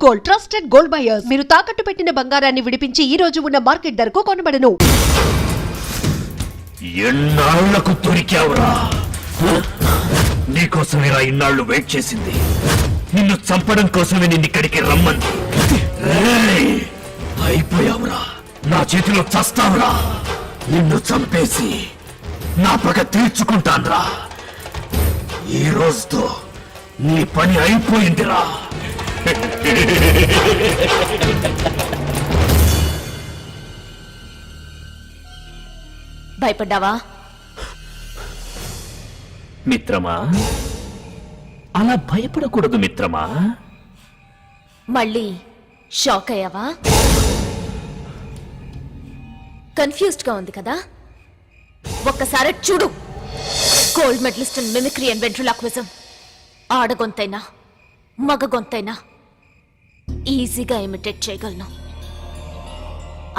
Gold, trusted gold buyers. మీరు తాకట్టు పెట్టిన బంగారాన్ని విడిపించి ఈ రోజు ఉన్న మార్కెట్ ధరకు కొనబడను. ఎన్నాళ్లకు దొరికావురా? నీకోసమేరా ఇన్నాళ్లు వెయిట్ చేసింది. నిన్ను చంపడం కోసమే నిన్ను ఇక్కడికి రమ్మంది. అయిపోయావురా, నా చేతిలో చస్తావురా. నిన్ను చంపేసి నా పగ తీర్చుకుంటాన్రా. ఈ రోజుతో నీ పని అయిపోయిందిరా. భయపడ్డావా మిత్రమా? అలా భయపడకూడదు మిత్రమా. మళ్ళీ షాక్ అయ్యావా? కన్ఫ్యూజ్డ్ గా ఉంది కదా? ఒక్కసారి చూడు. Gold medallist in mimicry and ventriloquism. ఆడగొంతైనా మగ గొంతైనా ఈజీగా ఇమిటేట్ చేయగలను.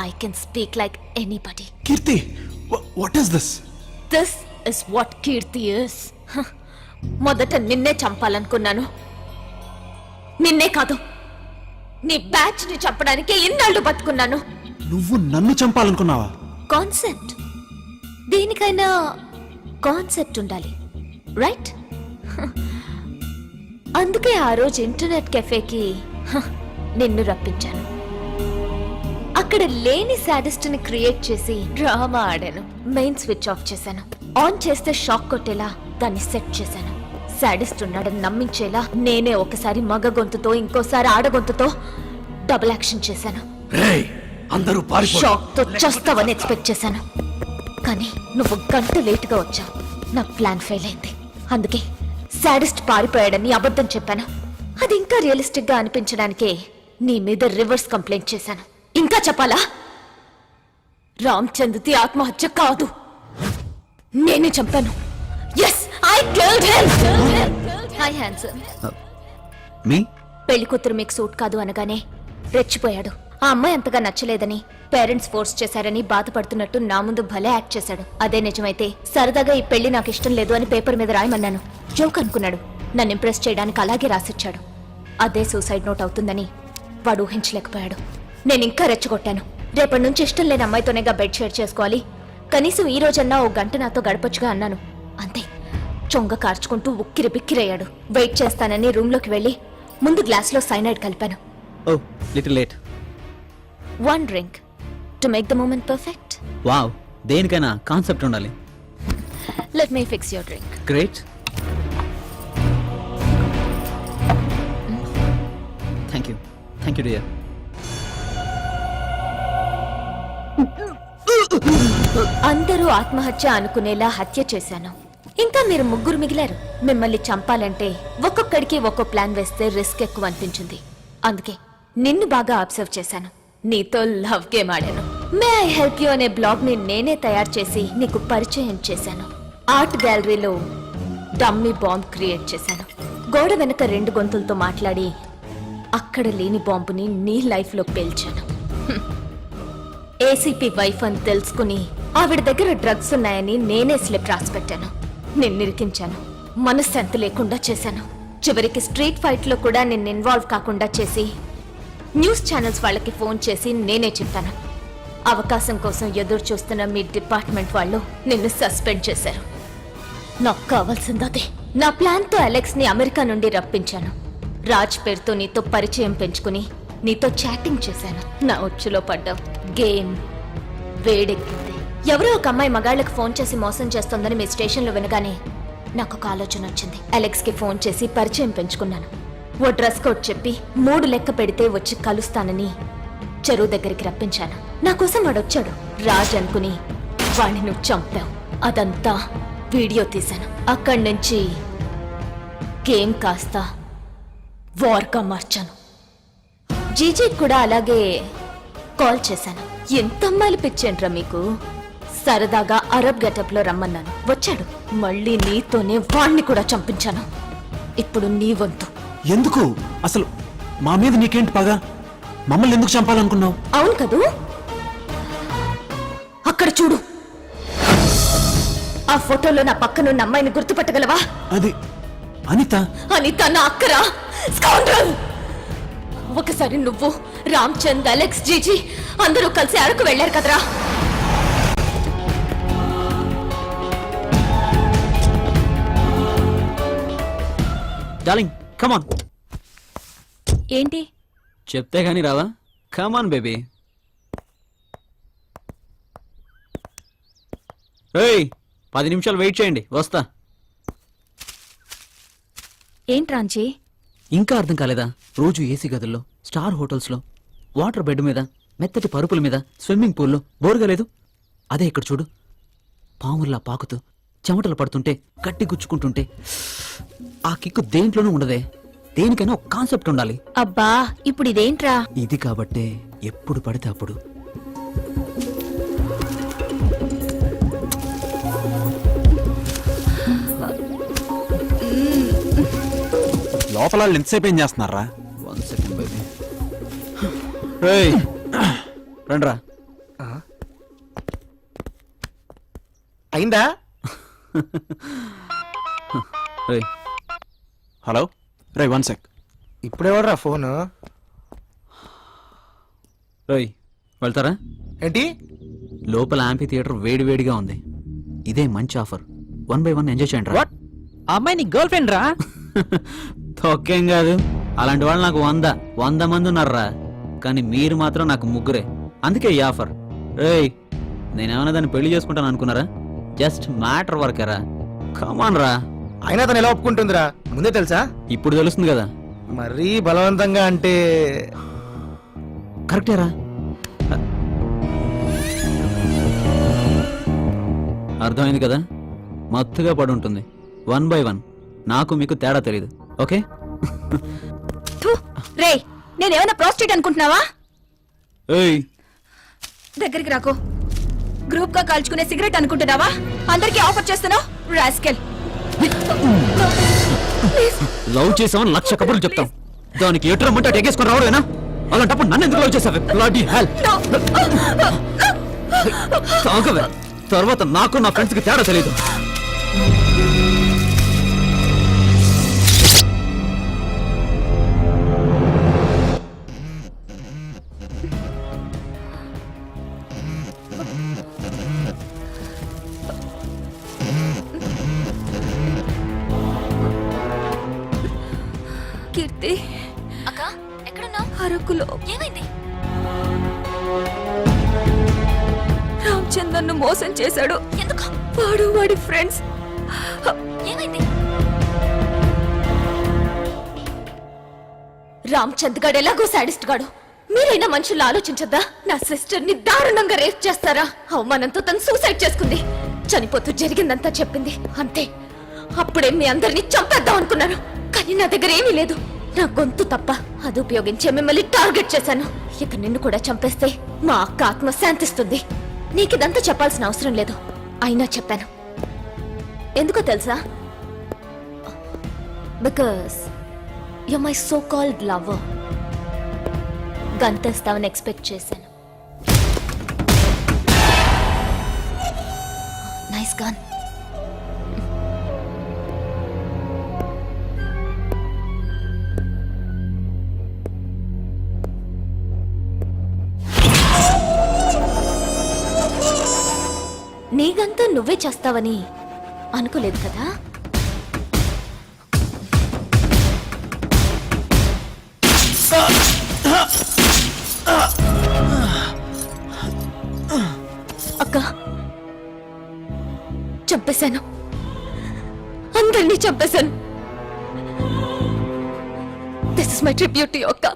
I can speak like anybody. Keerthi, what is this? This is what Keerthi is. మొదట నిన్నే చంపాలనుకున్నాను. నిన్నే కాదు, నీ బ్యాచ్ ని చంపడానికి ఇన్నాళ్ళు బతుకున్నాను. నువ్వు నన్ను చంపాలనుకున్నావా? కాన్సెప్ట్, దేనికైనా కాన్సెప్ట్ ఉండాలి, రైట్? అందుకే ఆ రోజు ఇంటర్నెట్ కెఫేకి నిన్ను రప్పించాను. అక్కడ లేని సాడిస్ట్ ని క్రియేట్ చేసి డ్రామా ఆడాను. మెయిన్ స్విచ్ ఆఫ్ చేశాను. ఆన్ చేస్తే షాక్ కొట్టేలా దాన్ని సెట్ చేశాను. సాడిస్ట్ ఉన్నాడని నమ్మించేలా నేనే ఒకసారి మగ గొంతుతో ఇంకోసారి ఆడ గొంతుతో డబుల్ యాక్షన్ చేశాను. షాక్ తో చస్తావని ఎక్స్పెక్ట్ చేశాను, కానీ నువ్వు గంట లేట్ గా వచ్చావు. నా ప్లాన్ ఫెయిల్ అయింది. అందుకే సాడిస్ట్ పారిపోయాడని అబద్ధం చెప్పాను. అది ఇంకా రియలిస్టిక్ గా అనిపించడానికే నీ మీద రివర్స్ కంప్లైంట్ చేశాను. ఇంకా చెప్పాలా? రామ్ చంద్ది ఆత్మహత్య కాదు, నేనే చంపాను. yes I killed him. hi handsome. మీ పెళ్లి కూతురు మీకు సూట్ కాదు అనగానే రెచ్చిపోయాడు. ఆ అమ్మాయి అంతగా నచ్చలేదని, పేరెంట్స్ ఫోర్స్ చేశారని బాధపడుతున్నట్టు నా ముందు భలే యాక్ట్ చేశాడు. అదే నిజమైతే సరదాగా ఈ పెళ్లి నాకు ఇష్టం లేదు అని పేపర్ మీద రాయమన్నాను. జోక్ అనుకున్నాడు. నన్ను ఇంప్రెస్ చేయడానికి అలాగే రాసిచ్చాడు. అదే సూసైడ్ నోట్ అవుతుందని వాడు ఊహించలేకపోయాడు. నేను ఇంకా రెచ్చగొట్టాను. రేపటి నుంచి ఇష్టం లేని అమ్మాయితోనేగా బెడ్ షేర్ చేసుకోవాలి, కనీసం ఈ రోజన్నా ఓ గంట నాతో గడపొచ్చుగా అన్నాను. అంతే, చొంగ కార్చుకుంటూ ఉక్కిరి బిక్కిరయ్యాడు. వెయిట్ చేస్తానని రూమ్లోకి వెళ్ళి ముందు గ్లాస్లో సైనైడ్ కలిపాను. Oh little late. One drink to make the moment perfect. Wow, దేనికైనా కాన్సెప్ట్ ఉండాలి. Let me fix your drink. Great, thank you dear. అందరూ ఆత్మహత్య అనుకునేలా హత్య చేశాను. ఇంకా మీరు ముగ్గురు మిగిలారు. మిమ్మల్ని చంపాలంటే ఒక్కొక్కడికి ఒక్కో ప్లాన్ వేస్తే రిస్క్ ఎక్కువ అనిపించింది. అందుకే నిన్ను బాగా అబ్జర్వ్ చేశాను. నీతో లవ్ గేమ్ ఆడాను. మే ఐ హెల్ప్ యూ అనే బ్లాగ్ ని నేనే తయారు చేసి నీకు పరిచయం చేశాను. ఆర్ట్ గ్యాలరీలో డమ్మీ బాంబ్ క్రియేట్ చేశాను. గోడ వెనక 2 గొంతులతో మాట్లాడి అక్కడ లేని బాంబుని నీ లైఫ్ లో పేల్చాను. ఏసీపీ వైఫ్ అని తెలుసుకుని ఆవిడ దగ్గర డ్రగ్స్ ఉన్నాయని నేనే స్లిప్ రాసి పెట్టాను. నిన్నిరికించాను. మనశ్శాంతి లేకుండా చేశాను. చివరికి స్ట్రీట్ ఫైట్ లో కూడా నిన్ను ఇన్వాల్వ్ కాకుండా చేసి న్యూస్ ఛానల్స్ వాళ్ళకి ఫోన్ చేసి నేనే చెప్పాను. అవకాశం కోసం ఎదురు చూస్తున్న మీ డిపార్ట్మెంట్ వాళ్ళు నిన్ను సస్పెండ్ చేశారు. నాకు కావాల్సిందదే. నా ప్లాన్ తో అలెక్స్ ని అమెరికా నుండి రప్పించాను. రాజ్ పేరుతో నీతో పరిచయం పెంచుకుని నీతో చాటింగ్ చేశాను. నా ఉచ్చులో పడ్డావు. గేమ్ వేడెక్కింది. ఎవరో ఒక అమ్మాయి మగాళ్ళకి ఫోన్ చేసి మోసం చేస్తోందని మీ స్టేషన్లో వినగానే నాకు ఒక ఆలోచన వచ్చింది. అలెక్స్ కి ఫోన్ చేసి పరిచయం పెంచుకున్నాను. ఓ డ్రెస్ కోడ్ చెప్పి 3 లెక్క పెడితే వచ్చి కలుస్తానని చెరువు దగ్గరికి రప్పించాను. నా కోసం వాడు వచ్చాడు. రాజ్ అనుకుని వాడిని నువ్వు చంపావు. అదంతా వీడియో తీశాను. అక్కడి నుంచి గేమ్ కాస్త వార్గా మార్చాను. జీజీ కూడా అలాగే కాల్ చేశాను. ఎంత అమ్మాయిలు పిచ్చేంట్రా మీకు? సరదాగా అరబ్ గెటప్ లో రమ్మన్నాను. వచ్చాడు. మళ్ళీ నీతోనే వాణ్ణి కూడా చంపించాను. ఇప్పుడు నీ వంతు. ఎందుకు? అసలు మా మీద నీకేంటి పగ? మమ్మల్ని ఎందుకు చంపాలనుకున్నావు? అవును కదూ, అక్కడ చూడు. ఆ ఫోటోలో నా పక్కనున్న అమ్మాయిని గుర్తుపట్టగలవా? అది అనిత. అనిత నా అక్కరా? స్కౌండ్రల్! ఒకసారి నువ్వు రామ్ చంద్, అలెక్స్, జీజీ అందరూ కలిసి అరకు వెళ్ళారు కదరా. Darling come on. ఏంటి? చెప్తే గానీ రావా? Come on baby. ఏయ్ 10 నిమిషాలు వెయిట్ చేయండి, వస్తా. ఏంట్రాంచి? ఇంకా అర్థం కాలేదా? రోజు ఏసీ గదుల్లో, స్టార్ హోటల్స్లో, వాటర్ బెడ్ మీద, మెత్తటి పరుపుల మీద, స్విమ్మింగ్ పూల్లో బోరుగా లేదు? అదే ఇక్కడ చూడు, పాముల్లా పాకుతూ చెమటలు పడుతుంటే, గట్టి గుచ్చుకుంటుంటే ఆ కిక్కు దేంట్లోనూ ఉండదే. దేనికైనా ఒక కాన్సెప్ట్ ఉండాలి. అబ్బా ఇప్పుడు ఇదేంట్రా? ఇది కాబట్టే ఎప్పుడు పడితే అప్పుడు లోపల వాళ్ళు ఎంతసేపు ఏం చేస్తున్నారా? 1 సెకండ్ బేబీ. రేయ్ రండ్రా. అయిందా? రేయ్ హలో రే 1 సెక్. ఇప్పుడెవడరా ఫోను? రేయ్ వెళ్తారా? ఏంటి? లోపల యాంపీ థియేటర్ వేడివేడిగా ఉంది. ఇదే మంచి ఆఫర్. 1 by 1 ఎంజాయ్ చేయండి. వాట్? ఆ అమ్మాయి నీ గర్ల్ ఫ్రెండ్ రా? తొక్కేం కాదు, అలాంటి వాళ్ళు నాకు 100 మంది ఉన్నారా, కానీ మీరు మాత్రం నాకు ముగ్గురే. అందుకే ఈ ఆఫర్. రేయ్ నేనేమన్నా దాన్ని పెళ్లి చేసుకుంటాను అనుకున్నారా? Just matter వర్కరా. కమాన్ రా. అయినా తను ఎలా ఒప్పుకుంటుందిరా? ముందే తెలుసా? ఇప్పుడు తెలుస్తుంది కదా. మరీ బలవంతంగా అంటే కరెక్టేరా. అర్థమైంది కదా? మత్తుగా పడి ఉంటుంది. 1 by 1. నాకు మీకు తేడా తెలీదు. ఓకే? రే నేనేమైనా ప్రాస్టిట్యూట్ అనుకుంటున్నావా? ఏయ్ దగ్గరికి రాకు. గ్రూప్ గా కాల్చుకునే సిగరెట్ అనుకుంటున్నావా? అందరికీ ఆఫర్ చేస్తున్నావు రాస్కెల్. లవ్ చేసామని 1,00,000 కబుర్లు చెప్తాం. దానికి ఎటురమ్మంటే అటు ఎగేసుకొని రావడమేనా? అలాంటప్పుడు నన్ను ఎందుకు లవ్ చేసావే? Bloody hell. తాగవే. తర్వాత నాకు నా ఫ్రెండ్స్ కి తేడా తెలీదు. కీర్తి అక్క ఎక్కడున్నావు? అరకులో. ఏమైంది? రామచంద్ నన్ను మోసం చేశాడు. ఎందుకు? వాడు వాడి ఫ్రెండ్స్. ఏమైంది? రామచంద్ గాడు ఎలాగో సాడిస్ట్ గాడు. మీరైనా మనుషులు ఆలోచించద్దా? నా సిస్టర్ ని దారుణంగా రేప్ చేస్తారా? అవమానంతో తను సూసైడ్ చేసుకుంది. చనిపోతూ జరిగిందంతా చెప్పింది. అంతే. అప్పుడే మీ అందరినీ చంపేద్దాం అనుకున్నాను, కానీ నా దగ్గర ఏమీ లేదు. నా గొంతు తప్ప అది ఉపయోగించే మిమ్మల్ని టార్గెట్ చేశాను. ఇక నిన్ను కూడా చంపేస్తే మా అక్క ఆత్మ శాంతిస్తుంది. నీకిదంతా చెప్పాల్సిన అవసరం లేదు, అయినా చెప్పాను. ఎందుకో తెలుసా? Because you my so called lover. గంతేస్తావని ఎక్స్పెక్ట్ చేశాను. Nice gun. నీగంతా నువ్వే చేస్తావని అనుకోలేదు కదా. అక్క చంపేశాను, అందరినీ చంపేశాను. This is my tribute to you అక్క.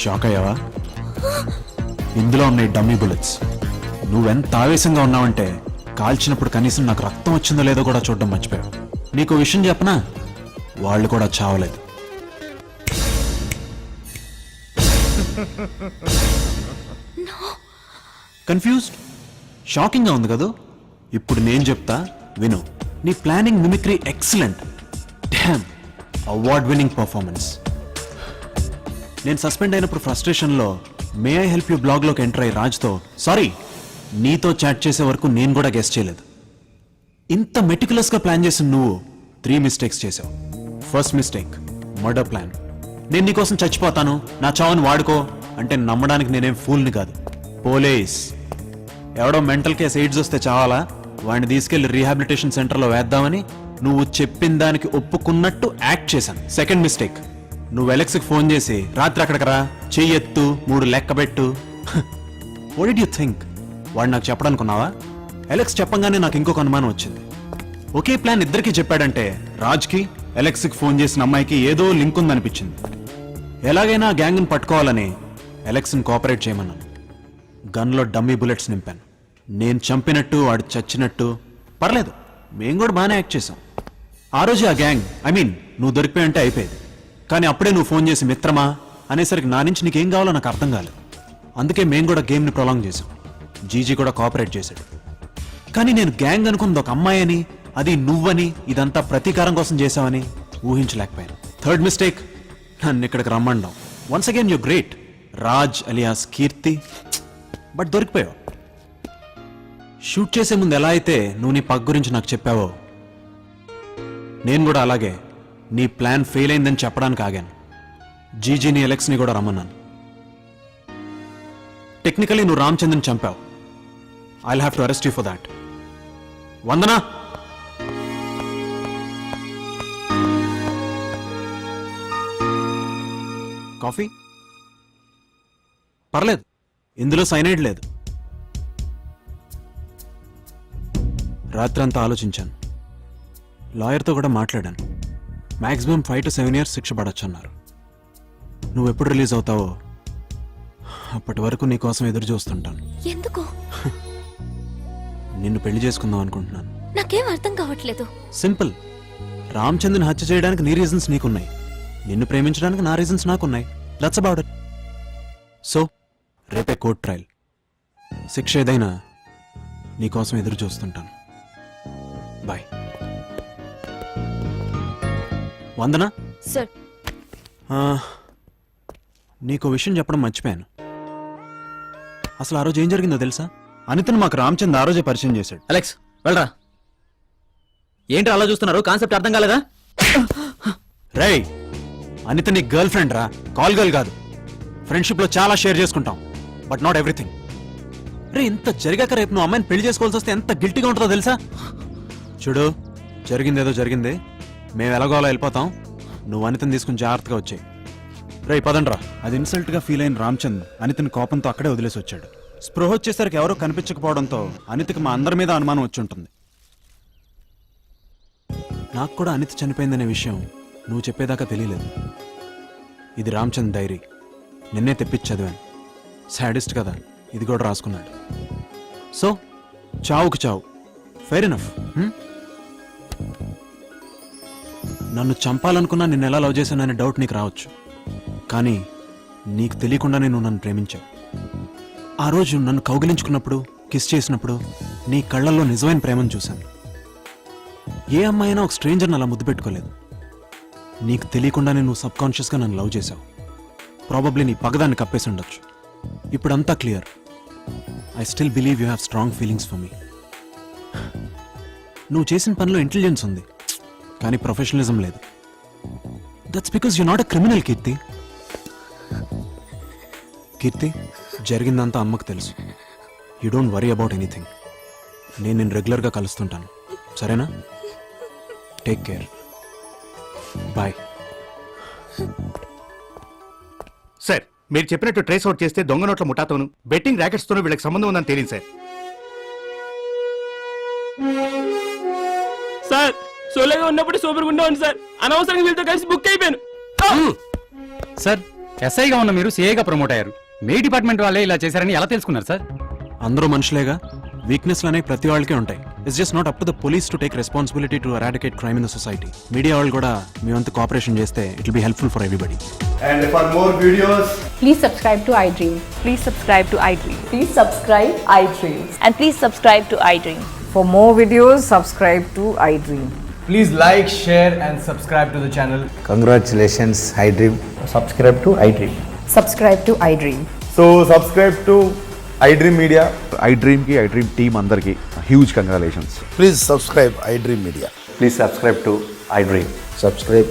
షాక్ అయ్యావా? ఇందులో ఉన్నాయి డమ్మీ బుల్లెట్స్. నువ్వెంత ఆవేశంగా ఉన్నావంటే కాల్చినప్పుడు కనీసం నాకు రక్తం వచ్చిందో లేదో కూడా చూడడం మర్చిపోయావు. నీకు విషయం చెప్పనా? వాళ్ళు కూడా చావలేదు. కన్ఫ్యూజ్డ్? షాకింగ్గా ఉంది కదా? ఇప్పుడు నేను చెప్తా విను. నీ planning, mimicry excellent. Damn, award winning performance. నేను సస్పెండ్ అయినప్పుడు ఫ్రస్ట్రేషన్లో మే ఐ హెల్ప్ యూ బ్లాగ్లోకి ఎంటర్ అయ్యి రాజ్తో సారీ నీతో చాట్ చేసే వరకు నేను కూడా గెస్ చేయలేదు. ఇంత మెటికులస్గా ప్లాన్ చేసిన నువ్వు 3 మిస్టేక్స్ చేసావు. First mistake murder plan. నేను నీకోసం చచ్చిపోతాను, నా చావుని వాడుకో అంటే నమ్మడానికి నేనేం ఫూల్ని కాదు. పోలీస్ ఎవడో మెంటల్ కేసు ఎయిడ్స్ వస్తే చావాలా, వాడిని తీసుకెళ్లి రీహాబిలిటేషన్ సెంటర్లో వేద్దామని నువ్వు చెప్పిన దానికి ఒప్పుకున్నట్టు యాక్ట్ చేశాను. సెకండ్ మిస్టేక్, నువ్వు ఎలెక్స్కి ఫోన్ చేసి రాత్రి అక్కడికి రా, చెయ్యెత్తు, 3 లెక్కబెట్టు. What did you think? వాడు నాకు చెప్పడానుకున్నావా? ఎలెక్స్ చెప్పంగానే నాకు ఇంకొక అనుమానం వచ్చింది. ఒకే ప్లాన్ ఇద్దరికి చెప్పాడంటే రాజ్కి ఎలెక్స్కి ఫోన్ చేసిన అమ్మాయికి ఏదో లింక్ ఉందనిపించింది. ఎలాగైనా గ్యాంగ్ని పట్టుకోవాలని ఎలెక్స్ని కోఆపరేట్ చేయమన్నాను. గన్లో డమ్మీ బుల్లెట్స్ నింపాను. నేను చంపినట్టు వాడు చచ్చినట్టు పర్లేదు, మేము కూడా బాగానే యాక్ట్ చేసాం. ఆ రోజు ఆ గ్యాంగ్ నువ్వు దొరికిపోయి అయిపోయేది. కానీ అప్పుడే నువ్వు ఫోన్ చేసి మిత్రమా అనేసరికి నా నుంచి నీకేం కావాలో నాకు అర్థం కాలేదు. అందుకే మేము కూడా గేమ్ని ప్రొలాంగ్ చేసాం. జీజీ కూడా కోఆపరేట్ చేశాడు. కానీ నేను గ్యాంగ్ అనుకున్నది ఒక అమ్మాయి అని, అది నువ్వని, ఇదంతా ప్రతీకారం కోసం చేసావని ఊహించలేకపోయాను. థర్డ్ మిస్టేక్, నన్ను ఇక్కడికి రమ్మండం. Once again you great Raj alias Keerthi, but దొరికిపోయావు. షూట్ చేసే ముందు ఎలా అయితే నువ్వు నీ పగ్ గురించి నాకు చెప్పావో, నేను కూడా అలాగే నీ ప్లాన్ ఫెయిల్ అయిందని చెప్పడానికి ఆగాను. జీజీని ఎలెక్స్ని కూడా రమ్మన్నాను. టెక్నికలీ నువ్వు రామచంద్రని చంపావు. I'll have to arrest you for that. Vandana, coffee? పర్లేదు, ఇందులో సైనైడ్ లేదు. రాత్రంతా ఆలోచించాను, లాయర్తో కూడా మాట్లాడాను. మాక్సిమం 5 to 7 years శిక్ష పడొచ్చన్నారు. నువ్వు ఎప్పుడు రిలీజ్ అవుతావో అప్పటి వరకు నీ కోసం ఎదురు చూస్తుంటాను. ఎందుకు? నిన్ను పెళ్లి చేసుకుందాం అనుకుంటున్నాను. నాకేం అర్థం కావట్లేదు. సింపుల్, రామచంద్రని హత్య చేయడానికి నీ రీజన్స్ నీకున్నాయి, నిన్ను ప్రేమించడానికి నా రీజన్స్ నాకున్నాయి. That's about it. సో రేపే కోర్ట్ ట్రయల్. శిక్ష ఏదైనా నీకోసం ఎదురు చూస్తుంటాను. బాయ్. వందనా, సార్, నీకు విషయం చెప్పడం మర్చిపోయాను. అసలు ఆ రోజు ఏం జరిగిందో తెలుసా? అనితను మాకు రామచంద్ర ఆ రోజే పరిచయం చేశాడు. అలెక్స్ వెళ్ళరా. ఏంటి అలా చూస్తున్నారు? కాన్సెప్ట్ అర్థం కాలేదా? రేయ్, అనిత నీ గర్ల్ ఫ్రెండ్ రా, కాల్ గర్ల్ కాదు. ఫ్రెండ్షిప్ లో చాలా షేర్ చేసుకుంటాం, బట్ నాట్ ఎవ్రీథింగ్. రే, ఇంత జరిగాక రేపు నువ్వు అమ్మాయిని పెళ్లి చేసుకోవాల్సి వస్తే ఎంత గిల్టీగా ఉంటుందో తెలుసా? చూడు, జరిగిందేదో జరిగింది, మేము ఎలాగోలా వెళ్ళిపోతాం. నువ్వు అనితని తీసుకుని జాగ్రత్తగా వచ్చాయి. రే పదండ్రా. అది ఇన్సల్ట్ గా ఫీల్ అయిన రామచంద్ అనితని కోపంతో అక్కడే వదిలేసి వచ్చాడు. స్పృహ వచ్చేసరికి ఎవరో కనిపించకపోవడంతో అనితకి మా అందరి మీద అనుమానం వచ్చి ఉంటుంది. నాకు కూడా అనిత చనిపోయిందనే విషయం నువ్వు చెప్పేదాకా తెలియలేదు. ఇది రామచంద్ డైరీ, నిన్నే తెప్పించి చదివాను. సాడిస్ట్ కదా, ఇది కూడా రాసుకున్నాడు. సో చావుకు చావు, ఫెయిర్ ఎనఫ్. నన్ను చంపాలనుకున్నా నిన్ను ఎలా లవ్ చేశాననే డౌట్ నీకు రావచ్చు, కానీ నీకు తెలియకుండానే నువ్వు నన్ను ప్రేమించావు. ఆ రోజు నన్ను కౌగిలించుకున్నప్పుడు, కిస్ చేసినప్పుడు నీ కళ్ళల్లో నిజమైన ప్రేమను చూశాను. ఏ అమ్మాయినా ఒక స్ట్రేంజర్ని అలా ముద్దు పెట్టుకోలేదు. నీకు తెలియకుండానే నువ్వు సబ్కాన్షియస్గా నన్ను లవ్ చేశావు. ప్రాబబ్లీ నీ పగదాన్ని కప్పేసి ఉండొచ్చు. ఇప్పుడంతా clear. I still believe you have strong feelings for me. నువ్వు చేసిన పనిలో ఇంటెలిజెన్స్ ఉంది, కానీ ప్రొఫెషనలిజం లేదు. That's because you not a criminal, Keerthi. Keerthi, జరిగిందంతా అమ్మకు తెలుసు. You don't worry about anything. నేను నిన్ను రెగ్యులర్గా కలుస్తుంటాను, సరేనా? Take care. బాయ్. సార్, మీరు చెప్పినట్టు ట్రేస్ అవుట్ చేస్తే దొంగ నోట్ల ముఠాతోను బెట్టింగ్ ర్యాకెట్స్ తోనూ వీళ్ళకి సంబంధం ఉందని తేలింది సార్. సార్, సోలోగా ఉన్నప్పుడు సూపర్గా ఉండేవాడిని సార్. అనవసరంగా వీళ్ళతో కలిసి బుక్ అయిపోయాను. సార్, ఎస్ఐగా ఉన్న మీరు సిఐగా ప్రమోట్ అయ్యారు. మీ డిపార్ట్మెంట్ వాళ్ళే ఇలా చేశారని ఎలా తెలుసుకున్నారు సార్? అందరూ మనుషులేగా, వీక్నెస్లు అనేవి ప్రతి వాళ్ళకే ఉంటాయి. It's just not up to the police to take responsibility to eradicate crime in the society. Media వాళ్ళు కూడా మీ వంతు కోఆపరేషన్ చేస్తే it will be helpful for everybody. And for more videos, please subscribe to iDream. Please subscribe to iDream. Please subscribe iDream. And please subscribe to iDream. For more videos, subscribe to iDream. Please like, share and subscribe to the channel. congratulations, iDream. Subscribe to iDream. Subscribe to iDream. So subscribe to iDream Media. iDream ki iDream team andarki huge congratulations. Please subscribe iDream Media. Please subscribe to iDream. Subscribe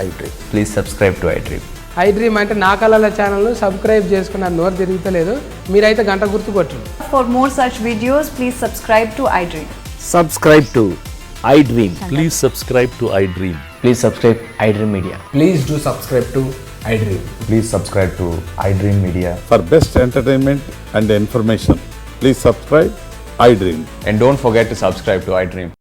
iDream. Please subscribe to iDream. I dream అంటే నా కళల channel subscribe చేసుకున్న నోరు తిరుగుతలేదు మీరైతే గంట గుర్తు కొట్టండి. For more such videos, please subscribe to iDream. Subscribe to iDream. Please subscribe to iDream. Please subscribe iDream Media. Please do subscribe to iDream. Please subscribe to iDream Media. For best entertainment and information, please subscribe iDream. And don't forget to subscribe to iDream.